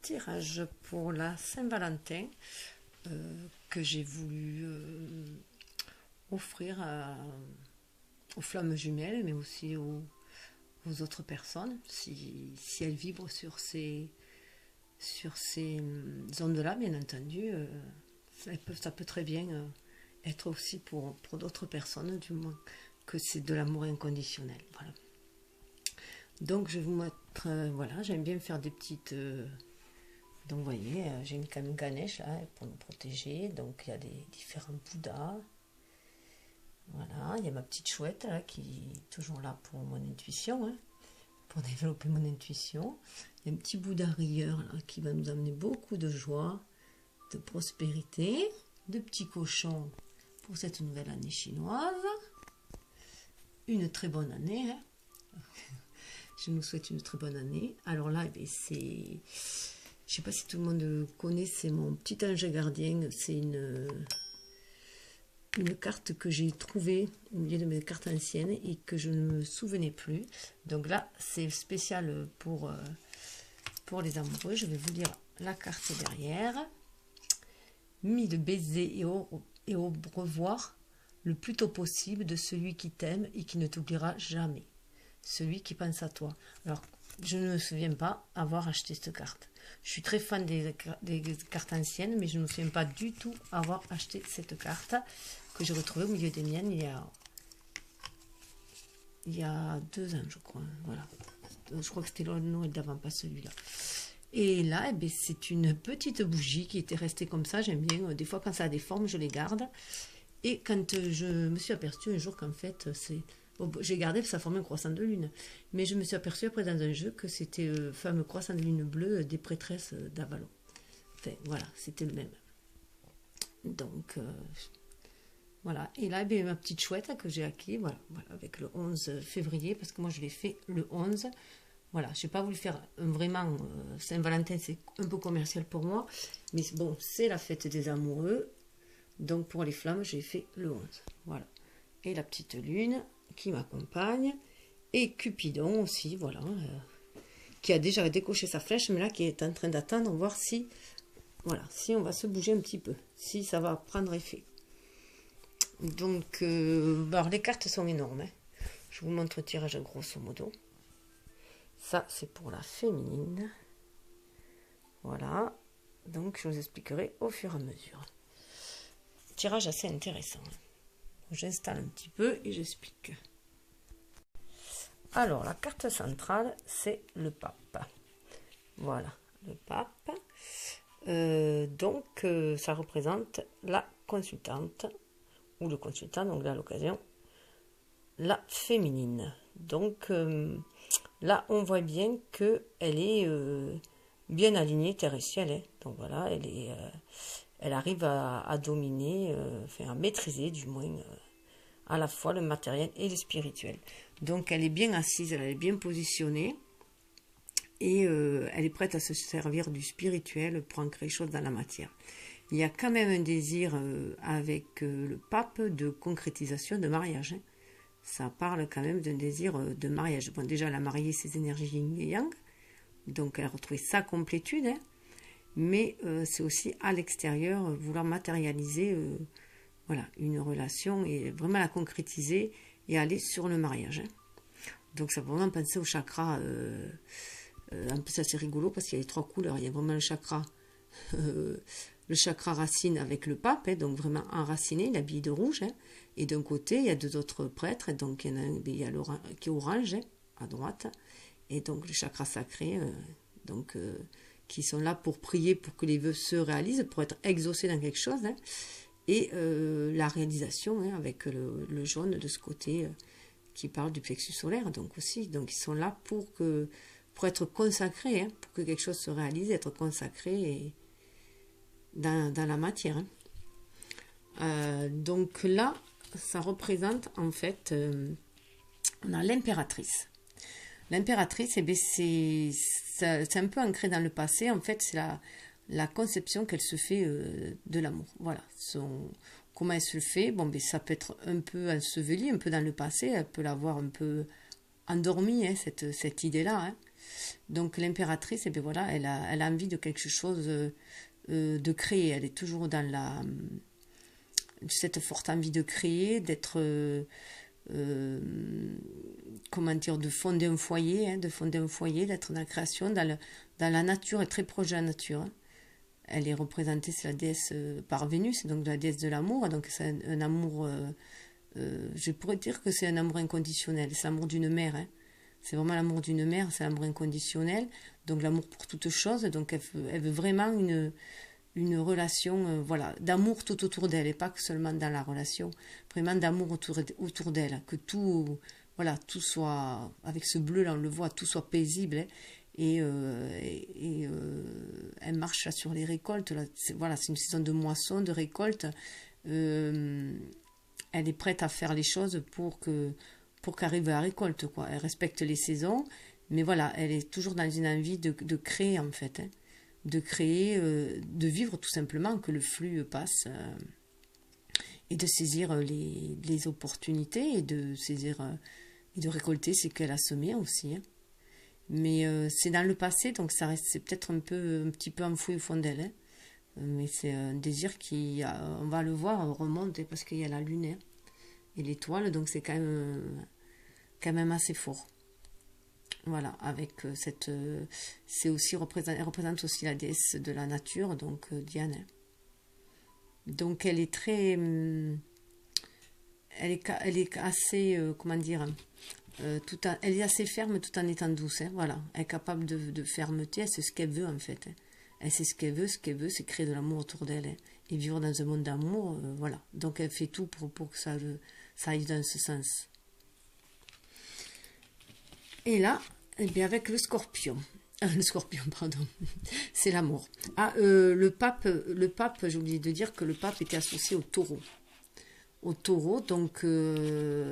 tirage pour la Saint-Valentin que j'ai voulu offrir aux flammes jumelles, mais aussi aux autres personnes, si elles vibrent sur ces ondes-là, bien entendu. Ça peut très bien être aussi pour d'autres personnes, du moins que c'est de l'amour inconditionnel. Voilà. Donc je vais vous mettre, voilà, j'aime bien faire des petites... donc vous voyez, j'ai une Ganesh là pour nous protéger. Donc il y a des différents Bouddhas. Voilà, il y a ma petite chouette là, qui est toujours là pour mon intuition, hein, pour développer mon intuition. Il y a un petit Bouddha rieur là, qui va nous amener beaucoup de joie, de prospérité, de petits cochons pour cette nouvelle année chinoise. Une très bonne année, hein. Je nous souhaite une très bonne année. Alors là, eh c'est... Je ne sais pas si tout le monde connaît, c'est mon petit ange gardien. C'est une carte que j'ai trouvée au milieu de mes cartes anciennes et que je ne me souvenais plus. Donc là, c'est spécial pour les amoureux. Je vais vous lire la carte derrière. Mille baisers et au revoir le plus tôt possible de celui qui t'aime et qui ne t'oubliera jamais. Celui qui pense à toi. Alors, je ne me souviens pas avoir acheté cette carte. Je suis très fan des cartes anciennes, mais je ne me souviens pas du tout avoir acheté cette carte que j'ai retrouvée au milieu des miennes il y a 2 ans, je crois. Voilà. Je crois que c'était le Noël d'avant, pas celui-là. Et là, eh bien, c'est une petite bougie qui était restée comme ça. J'aime bien. Des fois, quand ça a des formes, je les garde. Et quand je me suis aperçue un jour qu'en fait, j'ai gardé, ça formait un croissant de lune. Mais je me suis aperçue après dans un jeu que c'était le fameux croissant de lune bleu des prêtresses d'Avalon. Enfin, voilà, c'était le même. Donc, voilà. Et là, bien, ma petite chouette que j'ai acquis, voilà, avec le 11 février, parce que moi, je l'ai fait le 11. Voilà, je n'ai pas voulu faire vraiment... Saint-Valentin, c'est un peu commercial pour moi. Mais bon, c'est la fête des amoureux. Donc, pour les flammes, j'ai fait le 11. Voilà. Et la petite lune qui m'accompagne, et Cupidon aussi, voilà, qui a déjà décoché sa flèche, mais là qui est en train d'attendre, voir si, voilà, si on va se bouger un petit peu, si ça va prendre effet. Donc, alors les cartes sont énormes, hein. Je vous montre le tirage grosso modo. Ça, c'est pour la féminine. Voilà, donc je vous expliquerai au fur et à mesure. Tirage assez intéressant. J'installe un petit peu et j'explique. Alors, la carte centrale, c'est le pape. Voilà, le pape. Donc, ça représente la consultante, ou le consultant, donc là, à l'occasion, la féminine. Donc, là, on voit bien qu'elle est bien alignée terre et ciel, hein. Donc, voilà, elle arrive à dominer, enfin, à maîtriser, du moins, à la fois le matériel et le spirituel. Donc elle est bien assise, elle est bien positionnée et elle est prête à se servir du spirituel pour ancrer les choses dans la matière. Il y a quand même un désir avec le pape de concrétisation, de mariage, hein. Ça parle quand même d'un désir de mariage. Bon, déjà elle a marié ses énergies yin et yang, donc elle a retrouvé sa complétude, hein. Mais c'est aussi à l'extérieur vouloir matérialiser voilà, une relation et vraiment la concrétiser et aller sur le mariage, hein. Donc ça peut vraiment penser au chakra, un peu ça c'est rigolo parce qu'il y a les 3 couleurs, il y a vraiment le chakra racine avec le pape, hein, donc vraiment enraciné, il est habillé de rouge, hein. Et d'un côté il y a 2 autres prêtres, et donc il y en a un qui est orange, hein, à droite, et donc le chakra sacré, donc qui sont là pour prier pour que les vœux se réalisent, pour être exaucés dans quelque chose, hein. Et la réalisation, hein, avec le jaune de ce côté qui parle du plexus solaire, donc aussi. Donc ils sont là pour être consacrés, hein, pour que quelque chose se réalise, être consacré dans la matière, hein. Donc là, ça représente en fait, on a l'impératrice. L'impératrice, eh bien, c'est un peu ancré dans le passé, en fait, c'est la conception qu'elle se fait de l'amour. Voilà. Comment elle se le fait, bon, ben, ça peut être un peu enseveli, un peu dans le passé, elle peut l'avoir un peu endormie, hein, cette idée-là, hein. Donc l'impératrice, eh bien voilà, elle a envie de quelque chose de créer. Elle est toujours dans cette forte envie de créer, d'être, comment dire, de fonder un foyer, hein, d'être dans la création, dans la nature, et très proche de la nature. Hein. Elle est représentée, c'est la déesse par Vénus, donc la déesse de l'amour, donc c'est un amour, je pourrais dire que c'est un amour inconditionnel, c'est l'amour d'une mère, hein. C'est vraiment l'amour d'une mère, c'est l'amour inconditionnel, donc l'amour pour toute chose, donc elle veut vraiment une relation voilà, d'amour tout autour d'elle, et pas que seulement dans la relation, vraiment d'amour autour d'elle, que tout, voilà, tout soit, avec ce bleu là on le voit, tout soit paisible, hein. Elle marche là sur les récoltes, là, voilà, c'est une saison de moisson, de récolte, euh, elle est prête à faire les choses pour qu'arrive à la récolte, quoi. Elle respecte les saisons, mais voilà, elle est toujours dans une envie de créer, en fait, hein. De créer, de vivre tout simplement, que le flux passe, et de saisir les opportunités, et de saisir et de récolter ce qu'elle a semé aussi, hein. Mais c'est dans le passé, donc ça reste, c'est peut-être un petit peu enfoui au fond d'elle, hein. Mais c'est un désir qui, on va le voir, remonte, hein, parce qu'il y a la lune, hein, et l'étoile, donc c'est quand même assez fort. Voilà, avec cette, c'est aussi elle représente aussi la déesse de la nature, donc Diane, hein. Donc elle est très, elle est assez, comment dire, elle est assez ferme tout en étant douce, hein, voilà. Elle est capable de fermeté, elle sait ce qu'elle veut en fait, hein. Elle sait ce qu'elle veut, c'est créer de l'amour autour d'elle, hein, et vivre dans un monde d'amour, voilà. Donc elle fait tout pour que ça aille dans ce sens. Et là, eh bien avec le scorpion. Le scorpion, pardon. C'est l'amour. Ah, le pape, j'ai oublié de dire que le pape était associé au taureau. Au taureau, donc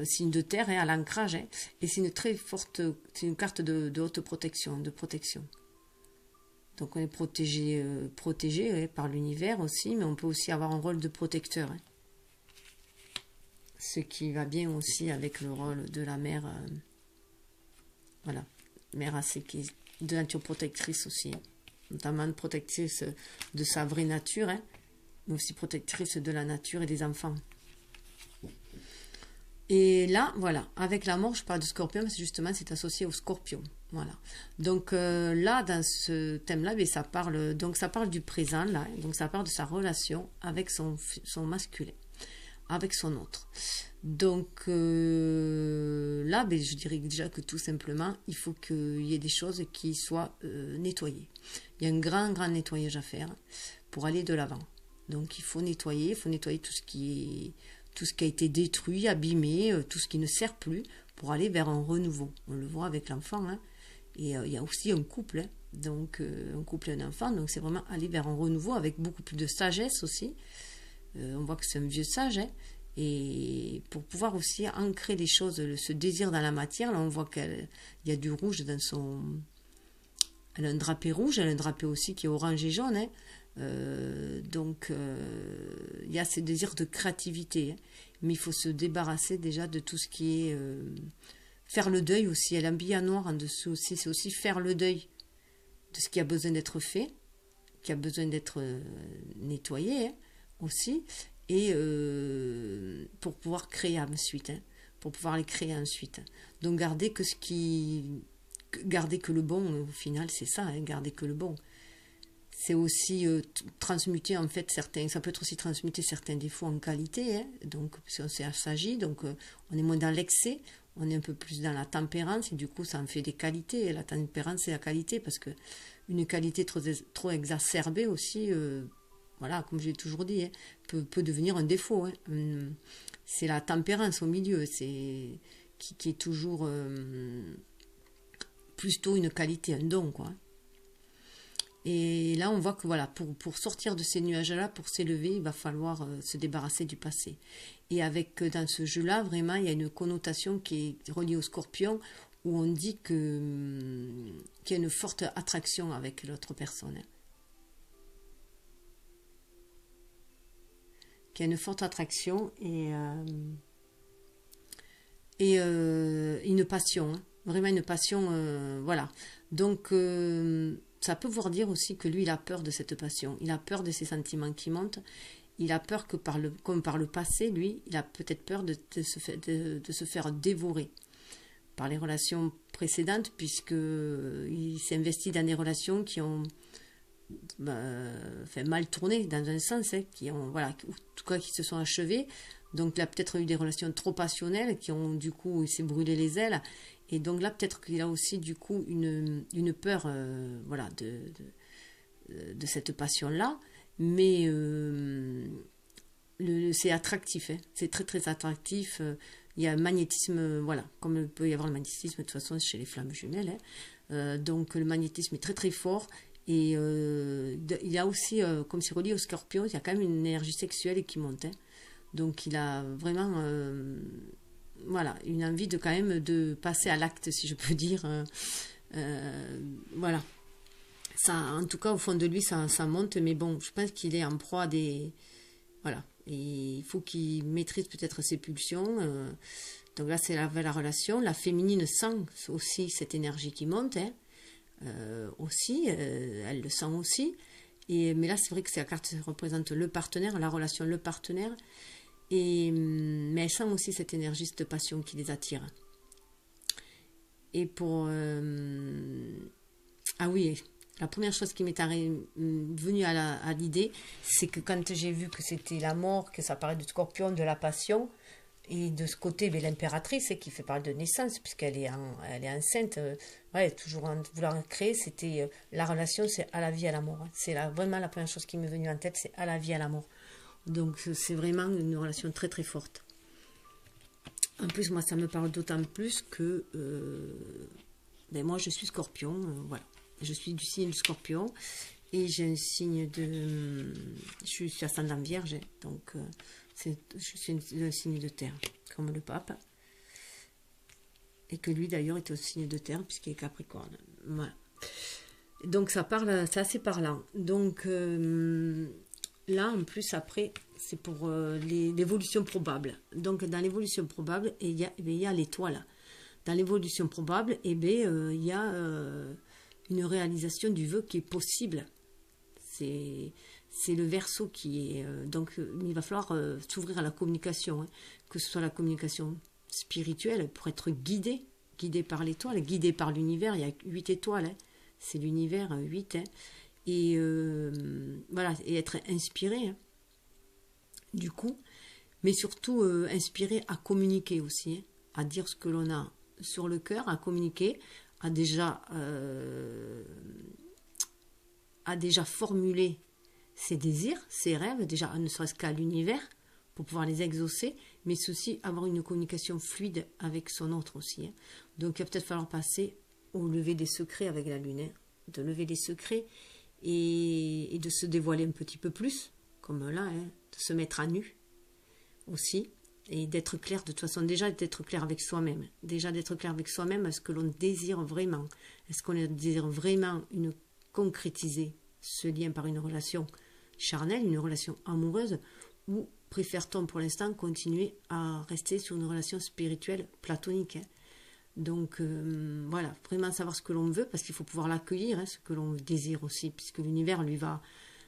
signe de terre, hein, à l'ancrage, hein, et c'est une très forte, c'est une carte de haute protection, de protection. Donc on est protégé ouais, par l'univers aussi, mais on peut aussi avoir un rôle de protecteur, hein. Ce qui va bien aussi avec le rôle de la mère, voilà, mère assez qui est de nature protectrice aussi, hein. Notamment protectrice de sa vraie nature, hein, mais aussi protectrice de la nature et des enfants. Et là, voilà, avec la mort, je parle de scorpion, parce que justement, c'est associé au scorpion. Voilà. Donc là, dans ce thème-là, ça parle du présent, là, donc ça parle de sa relation avec son masculin, avec son autre. Donc là, je dirais déjà que tout simplement, il faut qu'il y ait des choses qui soient nettoyées. Il y a un grand nettoyage à faire pour aller de l'avant. Donc il faut nettoyer tout ce qui a été détruit, abîmé, tout ce qui ne sert plus, pour aller vers un renouveau. On le voit avec l'enfant, hein. Et il y a aussi un couple, hein. Donc un couple et un enfant, donc c'est vraiment aller vers un renouveau avec beaucoup plus de sagesse aussi. On voit que c'est un vieux sage, hein. Et pour pouvoir aussi ancrer les choses, ce désir dans la matière, là on voit qu'il y a du rouge dans son... Elle a un drapé rouge, elle a un drapé aussi qui est orange et jaune, hein. Donc il y a ce désir de créativité, hein. Mais il faut se débarrasser déjà de tout ce qui est faire le deuil aussi. Elle a un billet noir en dessous aussi, c'est aussi faire le deuil de ce qui a besoin d'être fait, qui a besoin d'être nettoyé, hein, aussi, et pour pouvoir créer ensuite, hein, pour pouvoir les créer ensuite. Donc garder que le bon, au final c'est ça, hein, garder que le bon. C'est aussi transmuter en fait ça peut être aussi transmuter certains défauts en qualité, hein, donc si on s'agit, donc on est moins dans l'excès, on est un peu plus dans la tempérance, et du coup ça en fait des qualités, et la tempérance c'est la qualité, parce que une qualité trop exacerbée aussi, voilà, comme j'ai toujours dit, hein, peut devenir un défaut, hein. C'est la tempérance au milieu, qui est toujours plutôt une qualité, un don, quoi. Et là, on voit que voilà, pour sortir de ces nuages-là, pour s'élever, il va falloir se débarrasser du passé. Et dans ce jeu-là, vraiment, il y a une connotation qui est reliée au scorpion, où on dit qu'il y a une forte attraction avec l'autre personne, hein. Qu'il y a une forte attraction et une passion, hein. vraiment une passion, voilà. Donc, ça peut vouloir dire aussi que lui, il a peur de cette passion. Il a peur de ces sentiments qui montent. Il a peur que, comme par le passé, lui, il a peut-être peur de se faire dévorer par les relations précédentes, puisqu'il s'est investi dans des relations qui ont mal tourné dans un sens, hein, qui ont, voilà, en tout cas qui se sont achevées. Donc il a peut-être eu des relations trop passionnelles qui ont, du coup, il s'est brûlé les ailes. Et donc là, peut-être qu'il a aussi, du coup, une peur, voilà, de cette passion-là. Mais c'est attractif, hein. C'est très, très attractif. Il y a un magnétisme, voilà, comme il peut y avoir le magnétisme, de toute façon, chez les flammes jumelles, hein. Donc le magnétisme est très, très fort. Et il y a aussi, comme c'est relié au Scorpion, il y a quand même une énergie sexuelle qui monte, hein. Donc il a vraiment voilà, une envie de quand même de passer à l'acte, si je peux dire. Voilà. Ça, en tout cas, au fond de lui, ça monte, mais bon, je pense qu'il est en proie à des... Voilà. Et il faut qu'il maîtrise peut-être ses pulsions. Donc là, c'est la relation. La féminine sent aussi cette énergie qui monte, hein. Aussi, elle le sent aussi. Mais là, c'est vrai que la carte représente le partenaire, la relation, le partenaire. Mais elle sent aussi cette énergie, cette passion qui les attire. Et pour... ah oui, la première chose qui m'est venue à l'idée, c'est que quand j'ai vu que c'était la mort, que ça parlait du Scorpion, de la passion, et de ce côté, l'impératrice, qui fait parler de naissance, puisqu'elle est, elle est enceinte, ouais, toujours en vouloir créer, c'était la relation, c'est à la vie, à la mort. C'est vraiment la première chose qui m'est venue en tête, c'est à la vie, à la mort. Donc c'est vraiment une relation très très forte. En plus, moi, ça me parle d'autant plus que moi, je suis Scorpion, voilà. Je suis du signe du Scorpion et j'ai un signe de... Je suis ascendant Vierge, donc je suis un signe de terre, comme le pape. Et que lui, d'ailleurs, est au signe de terre, puisqu'il est Capricorne. Voilà. Donc, ça parle, c'est assez parlant. Donc, là, en plus, après, c'est pour l'évolution probable. Donc, dans l'évolution probable, il y a l'étoile. Dans l'évolution probable, il y a une réalisation du vœu qui est possible. C'est le Verseau qui est... donc, il va falloir s'ouvrir à la communication, hein, que ce soit la communication spirituelle pour être guidé par l'étoile, guidé par l'univers. Il y a 8 étoiles, hein. C'est l'univers, 8, hein. Et voilà, et être inspiré, hein, du coup, mais surtout inspiré à communiquer aussi, hein, à dire ce que l'on a sur le cœur, à communiquer, à déjà formuler ses désirs, ses rêves, déjà ne serait-ce qu'à l'univers, pour pouvoir les exaucer, mais aussi avoir une communication fluide avec son autre aussi, hein. Donc il va peut-être falloir passer au lever des secrets avec la lune, hein, de lever les secrets et de se dévoiler un petit peu plus, comme là, hein, de se mettre à nu aussi, et d'être clair, de toute façon, déjà d'être clair avec soi-même, est-ce que l'on désire vraiment, est-ce qu'on désire vraiment concrétiser ce lien par une relation charnelle, une relation amoureuse, ou préfère-t-on pour l'instant continuer à rester sur une relation spirituelle platonique, hein. Donc voilà, vraiment savoir ce que l'on veut, parce qu'il faut pouvoir l'accueillir, hein, ce que l'on désire aussi, puisque l'univers lui va,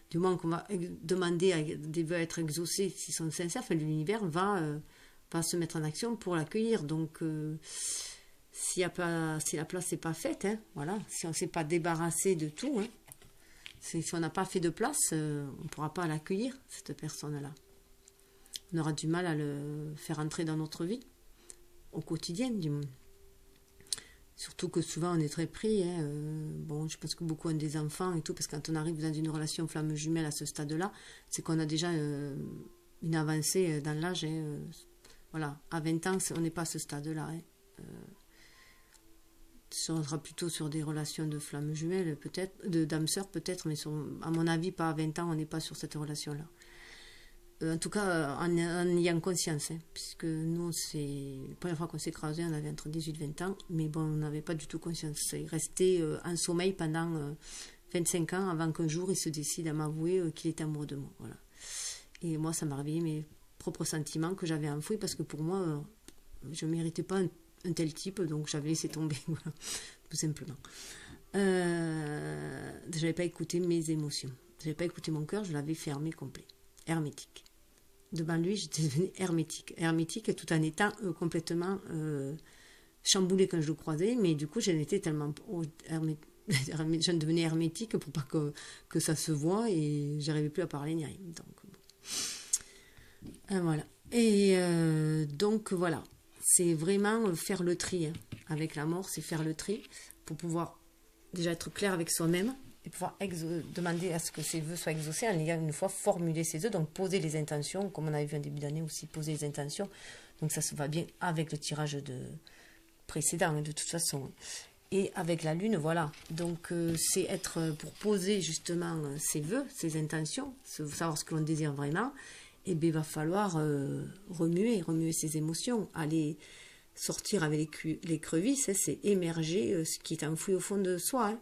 du moment qu'on va demander à des vœux être exaucés, s'ils sont sincères, l'univers va se mettre en action pour l'accueillir. Donc si la place n'est pas faite, hein, voilà, si on ne s'est pas débarrassé de tout, hein, si on n'a pas fait de place, on ne pourra pas l'accueillir, cette personne-là. On aura du mal à le faire entrer dans notre vie, au quotidien, du moins. Surtout que souvent on est très pris, hein. Bon, je pense que beaucoup ont des enfants et tout, parce que quand on arrive dans une relation flamme jumelle à ce stade-là, c'est qu'on a déjà une avancée dans l'âge, hein. Voilà, à 20 ans, on n'est pas à ce stade-là, hein. On sera plutôt sur des relations de flamme jumelle, peut-être, de d'âme sœur peut-être, mais à mon avis, pas à 20 ans, on n'est pas sur cette relation-là. En tout cas, en ayant conscience, hein, puisque nous, c'est la première fois qu'on s'est écrasé, on avait entre 18 et 20 ans, mais bon, on n'avait pas du tout conscience. Il restait en sommeil pendant 25 ans avant qu'un jour, il se décide à m'avouer qu'il était amoureux de moi. Voilà. Et moi, ça m'a réveillé mes propres sentiments que j'avais enfouis, parce que pour moi, je ne méritais pas un tel type, donc j'avais laissé tomber, voilà, tout simplement. J'avais pas écouté mes émotions, j'avais pas écouté mon cœur, je l'avais fermé complet, hermétique. Devant lui, j'étais devenue hermétique tout en étant complètement chamboulée quand je le croisais, mais du coup, j'en étais tellement je devenais hermétique pour pas que ça se voit et j'arrivais plus à parler ni rien. Donc, bon. Voilà. Et donc, voilà. C'est vraiment faire le tri hein. Avec la mort, c'est faire le tri pour pouvoir déjà être clair avec soi-même et pouvoir demander à ce que ses vœux soient exaucés en ayant une fois formulé ses vœux, donc poser les intentions, comme on avait vu en début d'année aussi, poser les intentions. Donc ça se va bien avec le tirage précédent, de toute façon. Et avec la lune, voilà. Donc c'est être pour poser justement ses vœux, ses intentions, savoir ce que l'on désire vraiment. Et bien il va falloir remuer ses émotions, aller sortir avec l'écrevisses, hein, c'est émerger ce qui est enfoui au fond de soi, hein,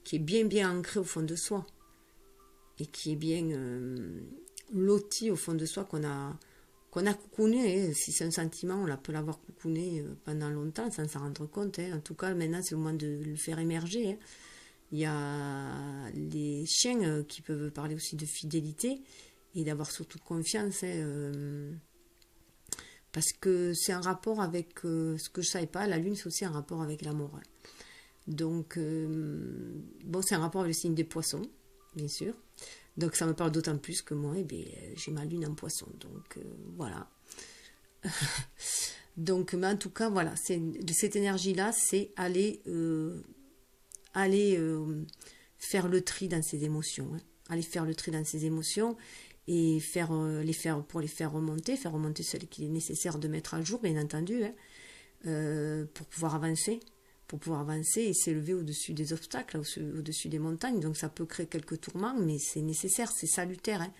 qui est bien ancré au fond de soi et qui est bien loti au fond de soi qu'on a coucouné. Hein. Si c'est un sentiment, on peut l'avoir coucouné pendant longtemps sans s'en rendre compte. Hein. En tout cas, maintenant, c'est le moment de le faire émerger. Hein. Il y a les chiens qui peuvent parler aussi de fidélité et d'avoir surtout confiance. Hein, parce que c'est un rapport avec ce que je ne savais pas. La lune, c'est aussi un rapport avec la morale. Donc, bon, c'est un rapport avec le signe des poissons, bien sûr. Donc, ça me parle d'autant plus que moi, eh bien, j'ai ma lune en poisson. Donc, voilà. Donc, mais en tout cas, voilà. Cette énergie-là, c'est aller faire le tri dans ses émotions. Hein. Aller faire le tri dans ses émotions et pour les faire remonter celles qu'il est nécessaire de mettre à jour, bien entendu, hein, pour pouvoir avancer et s'élever au-dessus des obstacles, au-dessus des montagnes. Donc ça peut créer quelques tourments, mais c'est nécessaire, c'est salutaire. Hein.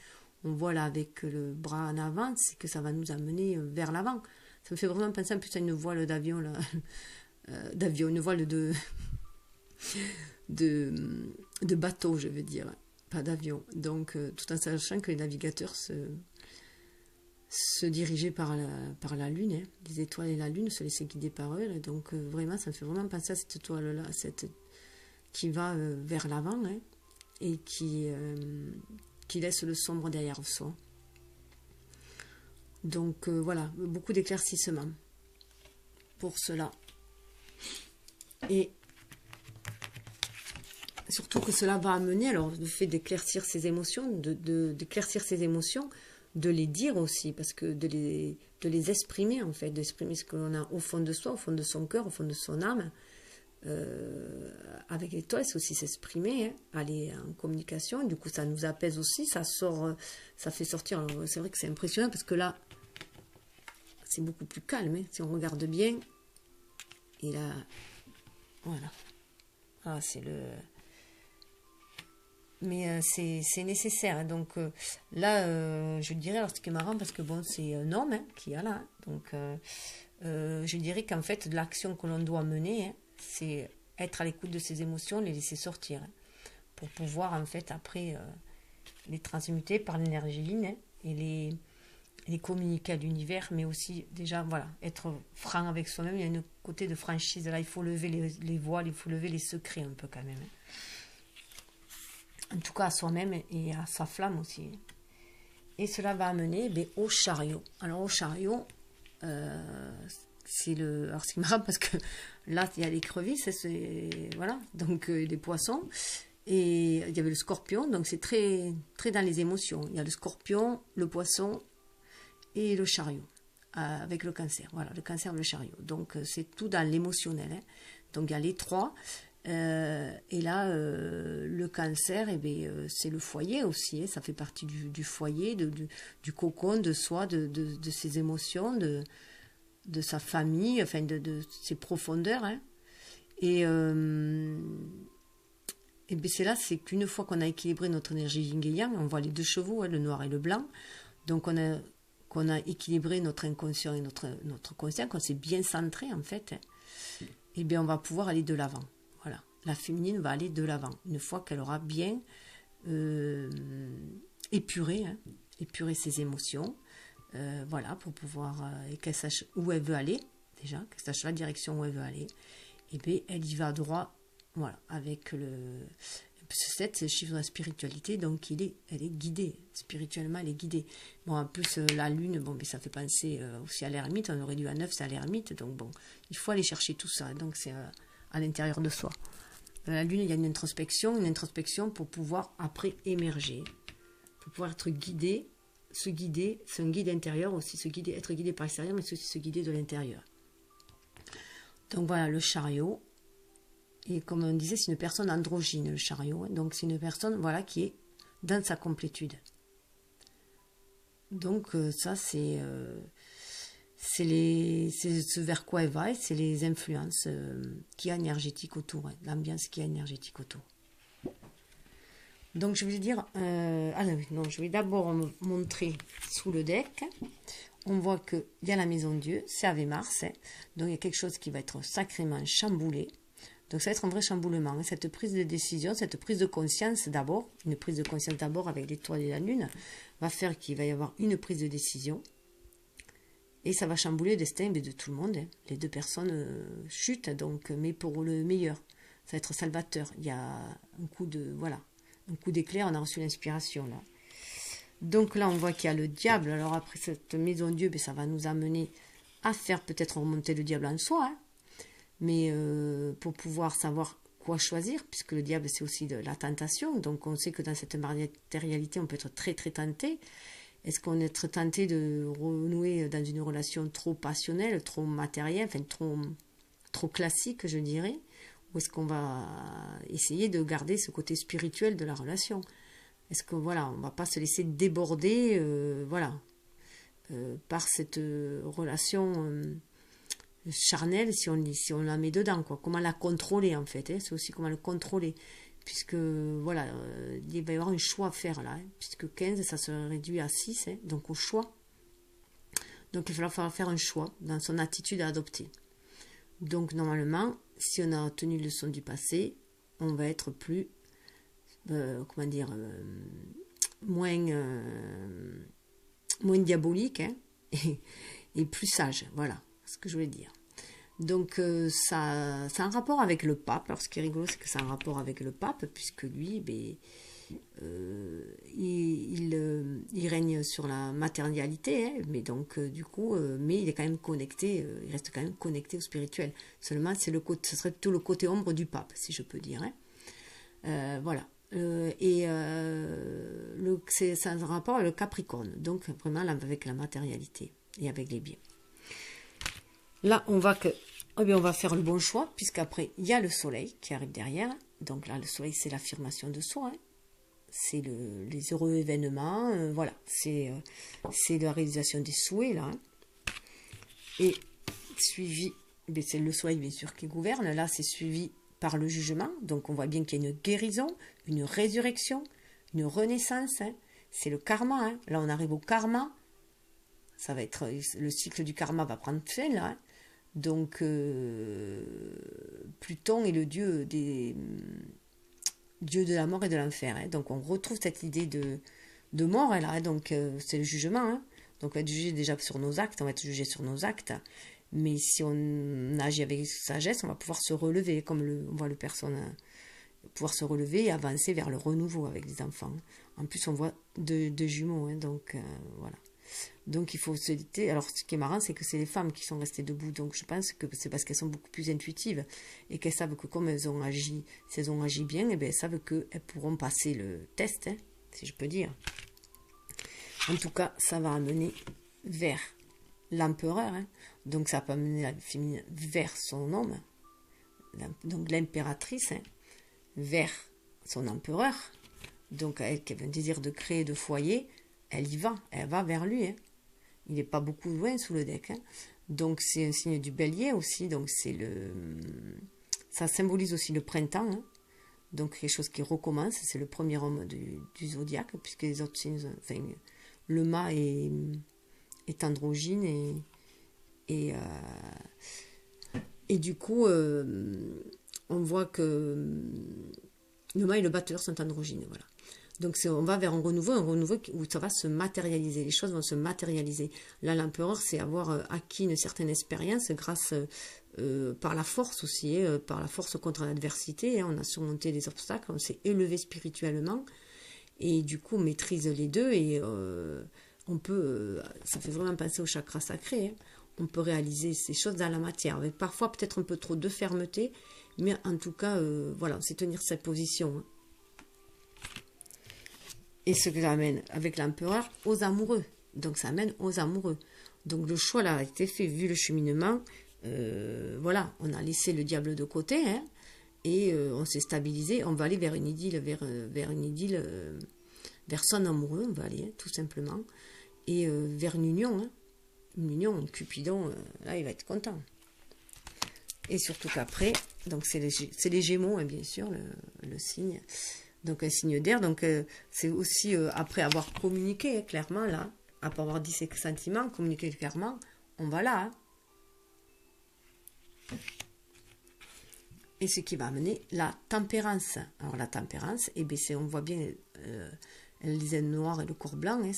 On voit là avec le bras en avant, c'est que ça va nous amener vers l'avant. Ça me fait vraiment penser un peu à une voile d'avion, là. Une voile de bateau, je veux dire, pas d'avion. Donc tout en sachant que les navigateurs se diriger par la lune, hein. Les étoiles et la lune, se laisser guider par eux. Donc vraiment, ça me fait vraiment penser à cette étoile-là, qui va vers l'avant, hein, et qui laisse le sombre derrière soi. Donc voilà, beaucoup d'éclaircissements pour cela. Et surtout que cela va amener, alors le fait d'éclaircir ses émotions, d'éclaircir ses émotions, de les dire aussi, parce que de les exprimer en fait, d'exprimer ce que l'on a au fond de soi, au fond de son cœur, au fond de son âme. Avec l'étoile, c'est aussi s'exprimer, hein, aller en communication. Du coup, ça nous apaise aussi, ça fait sortir. C'est vrai que c'est impressionnant parce que là, c'est beaucoup plus calme. Hein, si on regarde bien, et là, voilà. Ah, c'est le. Mais c'est nécessaire. Hein. Donc là, je dirais, alors ce qui est marrant, parce que bon, c'est un homme hein, qui est là. Hein. Donc je dirais qu'en fait, l'action que l'on doit mener, hein, c'est être à l'écoute de ses émotions, les laisser sortir. Hein, pour pouvoir, en fait, après, les transmuter par l'énergie yin hein, et les communiquer à l'univers, mais aussi, déjà, voilà, être franc avec soi-même. Il y a un côté de franchise. Là, il faut lever les voiles, il faut lever les secrets un peu quand même. Hein. En tout cas à soi-même et à sa flamme aussi. Et cela va amener au chariot. Alors au chariot, c'est le... Alors c'est marrant parce que là, il y a l'écrevisse, voilà, donc les poissons. Et il y avait le scorpion, donc c'est très, très dans les émotions. Il y a le scorpion, le poisson et le chariot, avec le cancer. Voilà, le cancer, le chariot. Donc c'est tout dans l'émotionnel. Hein. Donc il y a les trois. Et là, le cancer, eh bien, c'est le foyer aussi. Hein, ça fait partie du foyer, du cocon de soi, de ses émotions, de sa famille, enfin de ses profondeurs. Hein. Et bien c'est là, c'est qu'une fois qu'on a équilibré notre énergie yin et yang, on voit les deux chevaux, hein, le noir et le blanc. Donc qu'on a équilibré notre inconscient et notre conscient, qu'on s'est bien centré en fait. Hein, et bien on va pouvoir aller de l'avant. Voilà, la féminine va aller de l'avant, une fois qu'elle aura bien épuré ses émotions, voilà, pour pouvoir, et qu'elle sache où elle veut aller, déjà, qu'elle sache la direction où elle veut aller. Et bien, elle y va droit, voilà, avec le... 7, c'est le chiffre de la spiritualité, donc elle est guidée, spirituellement, elle est guidée. Bon, en plus, la lune, bon, mais ça fait penser aussi à l'ermite, on aurait dû à 9, c'est à l'ermite, donc bon, il faut aller chercher tout ça, donc c'est à l'intérieur de soi. Dans la lune, il y a une introspection pour pouvoir après émerger, pour pouvoir être guidé, se guider, c'est un guide intérieur aussi, être guidé par l'extérieur, mais c'est aussi se guider de l'intérieur. Donc voilà, le chariot. Et comme on disait, c'est une personne androgyne, le chariot. Donc c'est une personne, voilà, qui est dans sa complétude. Donc ça, c'est ce vers quoi elle va, et c'est les influences qui y a énergétiques autour, hein, l'ambiance qui est énergétique autour. Donc je vais dire, je vais d'abord montrer sous le deck. On voit qu'il y a la maison de Dieu, c'est Ave Mars, hein, donc il y a quelque chose qui va être sacrément chamboulé. Donc ça va être un vrai chamboulement, hein, cette prise de décision, cette prise de conscience d'abord, une prise de conscience d'abord avec l'étoile et la lune, va faire qu'il va y avoir une prise de décision. Et ça va chambouler le destin de tout le monde. Hein. Les deux personnes chutent, donc, mais pour le meilleur. Ça va être salvateur. Il y a un coup d'éclair, on a reçu l'inspiration là. Donc là, on voit qu'il y a le diable. Alors après cette maison de Dieu, ben, ça va nous amener à faire peut-être remonter le diable en soi. Hein. Mais pour pouvoir savoir quoi choisir, puisque le diable, c'est aussi de la tentation. Donc on sait que dans cette matérialité, on peut être très très tenté. Est-ce qu'on est tenté de renouer dans une relation trop passionnelle, trop matérielle, enfin trop classique, je dirais, ou est-ce qu'on va essayer de garder ce côté spirituel de la relation? Est-ce que voilà, on ne va pas se laisser déborder, par cette relation charnelle si on la met dedans, quoi. Comment la contrôler en fait, hein? C'est aussi comment le contrôler. Puisque voilà, il va y avoir un choix à faire là, hein, puisque 15 ça se réduit à 6, hein, donc au choix. Donc il va falloir faire un choix dans son attitude à adopter. Donc normalement, si on a tenu le leçon du passé, on va être plus, moins diabolique, hein, et plus sage, voilà ce que je voulais dire. Donc ça a un rapport avec le pape. Alors ce qui est rigolo, c'est que ça a un rapport avec le pape, puisque lui, il règne sur la matérialité, hein, mais donc du coup, mais il est quand même connecté, il reste quand même connecté au spirituel. Seulement, ce serait plutôt le côté ombre du pape, si je peux dire. Hein. Voilà. C'est un rapport avec le Capricorne, donc vraiment avec la matérialité et avec les biens. Là, on va faire le bon choix, puisqu'après, il y a le soleil qui arrive derrière. Donc là, le soleil, c'est l'affirmation de soi. Hein. C'est les heureux événements. Voilà, c'est la réalisation des souhaits, là. Hein. Et suivi, c'est le soleil, bien sûr, qui gouverne. Là, c'est suivi par le jugement. Donc, on voit bien qu'il y a une guérison, une résurrection, une renaissance. Hein. C'est le karma. Hein. Là, on arrive au karma. Ça va être, le cycle du karma va prendre fin, là. Hein. Donc, Pluton est le dieu de la mort et de l'enfer. Hein. Donc, on retrouve cette idée de mort, là. Hein. Donc, c'est le jugement. Hein. Donc, on va être jugé déjà sur nos actes. On va être jugé sur nos actes. Mais si on agit avec sagesse, on va pouvoir se relever, comme on voit le personne pouvoir se relever et avancer vers le renouveau avec les enfants. En plus, on voit deux jumeaux. Hein. Donc, voilà. Donc il faut se dire, alors ce qui est marrant, c'est que c'est les femmes qui sont restées debout, donc je pense que c'est parce qu'elles sont beaucoup plus intuitives et qu'elles savent que comme elles ont agi, si elles ont agi bien, et bien elles savent qu'elles pourront passer le test, hein, si je peux dire. En tout cas, ça va amener vers l'empereur, hein, donc ça peut amener la féminine vers son homme, donc l'impératrice, hein, vers son empereur, donc elle qui avait un désir de créer, de foyer, elle va vers lui, hein. Il n'est pas beaucoup loin sous le deck. Hein. Donc c'est un signe du bélier aussi. Donc ça symbolise aussi le printemps. Hein. Donc quelque chose qui recommence. C'est le premier homme du zodiaque, puisque les autres signes, enfin, le mât est androgyne et du coup on voit que le mât et le batteur sont androgynes. Voilà. Donc on va vers un renouveau où ça va se matérialiser, les choses vont se matérialiser. Là, l'empereur, c'est avoir acquis une certaine expérience grâce par la force aussi, par la force contre l'adversité. Hein, on a surmonté des obstacles, on s'est élevé spirituellement et du coup on maîtrise les deux et on peut, ça fait vraiment penser au chakra sacré, hein. On peut réaliser ces choses dans la matière, avec parfois peut-être un peu trop de fermeté, mais en tout cas, voilà, c'est tenir cette position. Hein. Et ce qui amène avec l'empereur aux amoureux. Donc ça amène aux amoureux. Donc le choix là a été fait vu le cheminement. Voilà, on a laissé le diable de côté hein, et on s'est stabilisé. On va aller vers une idylle, vers une idylle, vers son amoureux, on va aller hein, tout simplement, et vers une union. Hein. Une union, Cupidon, là il va être content. Et surtout qu'après, donc c'est les Gémeaux hein, bien sûr le signe. Donc un signe d'air, donc c'est aussi après avoir communiqué hein, clairement là, après avoir dit ses sentiments, communiqué clairement, on va là. Hein. Et ce qui va amener la tempérance. Alors la tempérance, eh bien, on voit bien les ailes noires et le corps blanc, hein,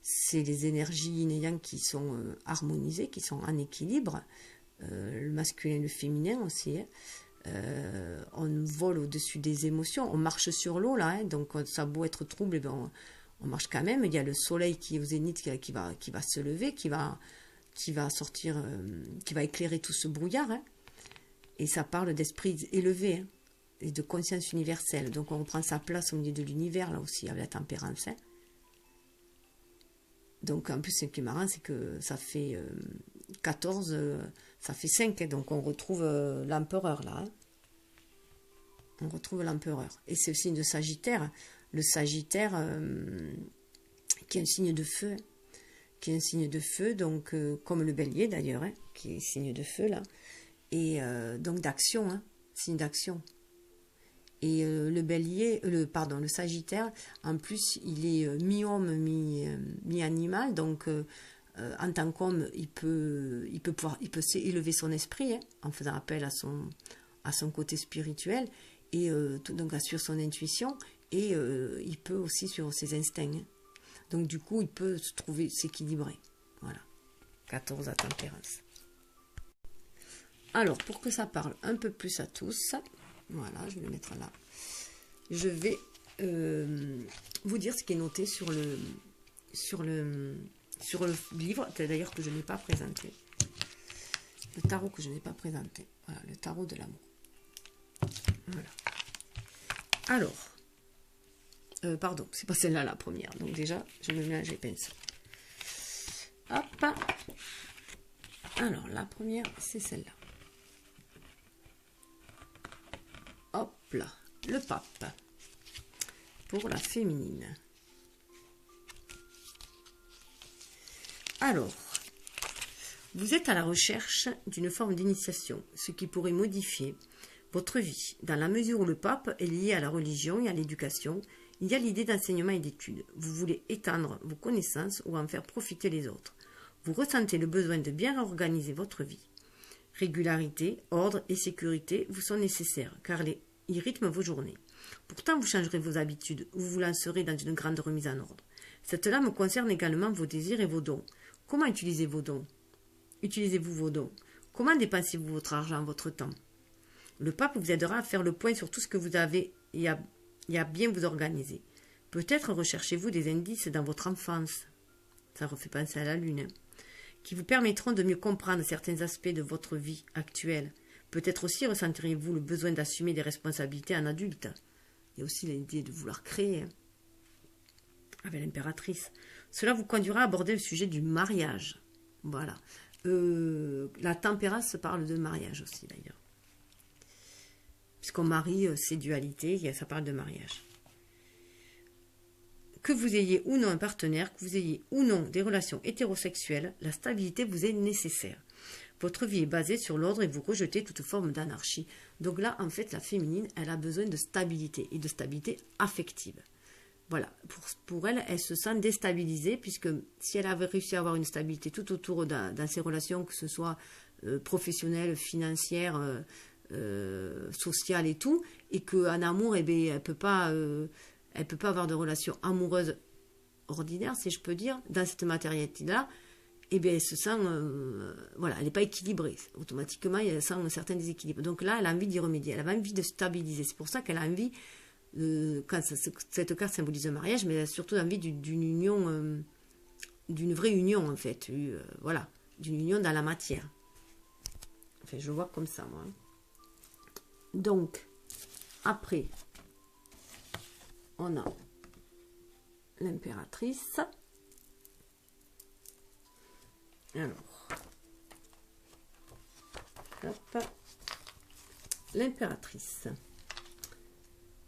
c'est les énergies yin et yang qui sont harmonisées, qui sont en équilibre, le masculin et le féminin aussi. Hein. On vole au-dessus des émotions, on marche sur l'eau là, hein, donc ça a beau être trouble, ben on marche quand même. Il y a le soleil qui est au zénith qui va se lever, qui va sortir, qui va éclairer tout ce brouillard. Hein, et ça parle d'esprit élevé hein, et de conscience universelle. Donc on reprend sa place au milieu de l'univers là aussi avec la tempérance. Hein. Donc en plus ce qui est marrant c'est que ça fait 14, ça fait 5, hein, donc on retrouve l'empereur là. Hein. On retrouve l'empereur. Et c'est le signe de Sagittaire. Le Sagittaire qui est un signe de feu. Qui est un signe de feu, donc comme le Bélier d'ailleurs, hein, qui est signe de feu là. Et donc d'action, hein, signe d'action. Et le Bélier, le Sagittaire, en plus, il est mi-homme, mi-animal, donc en tant qu'homme, il peut s'élever son esprit hein, en faisant appel à son côté spirituel et donc sur son intuition et il peut aussi sur ses instincts. Hein. Donc du coup, il peut s'équilibrer. Voilà. 14 à tempérance. Alors, pour que ça parle un peu plus à tous, voilà, je vais le mettre là. Je vais vous dire ce qui est noté sur le livre, d'ailleurs que je n'ai pas présenté. Le tarot que je n'ai pas présenté. Voilà, le tarot de l'amour. Voilà. Alors, pardon, c'est pas celle-là la première. Donc déjà, je me mélange les pinceaux. Hop. Alors, la première, c'est celle-là. Hop là, le pape. Pour la féminine. Alors, vous êtes à la recherche d'une forme d'initiation, ce qui pourrait modifier votre vie. Dans la mesure où le pape est lié à la religion et à l'éducation, il y a l'idée d'enseignement et d'études. Vous voulez étendre vos connaissances ou en faire profiter les autres. Vous ressentez le besoin de bien organiser votre vie. Régularité, ordre et sécurité vous sont nécessaires car ils rythment vos journées. Pourtant, vous changerez vos habitudes, vous vous lancerez dans une grande remise en ordre. Cette lame concerne également vos désirs et vos dons. Comment utilisez vos dons? Utilisez-vous vos dons? Comment dépensez-vous votre argent, votre temps? Le pape vous aidera à faire le point sur tout ce que vous avez et à bien vous organiser. Peut-être recherchez-vous des indices dans votre enfance. Ça refait penser à la lune. Hein, qui vous permettront de mieux comprendre certains aspects de votre vie actuelle. Peut-être aussi ressentirez-vous le besoin d'assumer des responsabilités en adulte. Il y a aussi l'idée de vouloir créer. Hein, avec l'impératrice. Cela vous conduira à aborder le sujet du mariage. Voilà. La tempérance parle de mariage aussi d'ailleurs. Puisqu'on marie ces dualités, ça parle de mariage. Que vous ayez ou non un partenaire, que vous ayez ou non des relations hétérosexuelles, la stabilité vous est nécessaire. Votre vie est basée sur l'ordre et vous rejetez toute forme d'anarchie. Donc là, en fait, la féminine, elle a besoin de stabilité et de stabilité affective. Voilà, pour elle, elle se sent déstabilisée puisque si elle avait réussi à avoir une stabilité tout autour dans ses relations, que ce soit professionnelle, financière, sociale et tout, et qu'en amour, eh bien, elle peut pas elle ne peut pas avoir de relation amoureuse ordinaire, si je peux dire, dans cette matérialité-là, eh bien, elle se sent, voilà, elle n'est pas équilibrée. Automatiquement, elle sent un certain déséquilibre. Donc là, elle a envie d'y remédier, elle a envie de stabiliser. C'est pour ça qu'elle a envie, quand cette carte symbolise un mariage, mais elle a surtout envie d'une union, d'une vraie union, en fait. Voilà, d'une union dans la matière. Enfin, je le vois comme ça, moi. Donc, après, on a l'impératrice. Alors, hop, l'impératrice.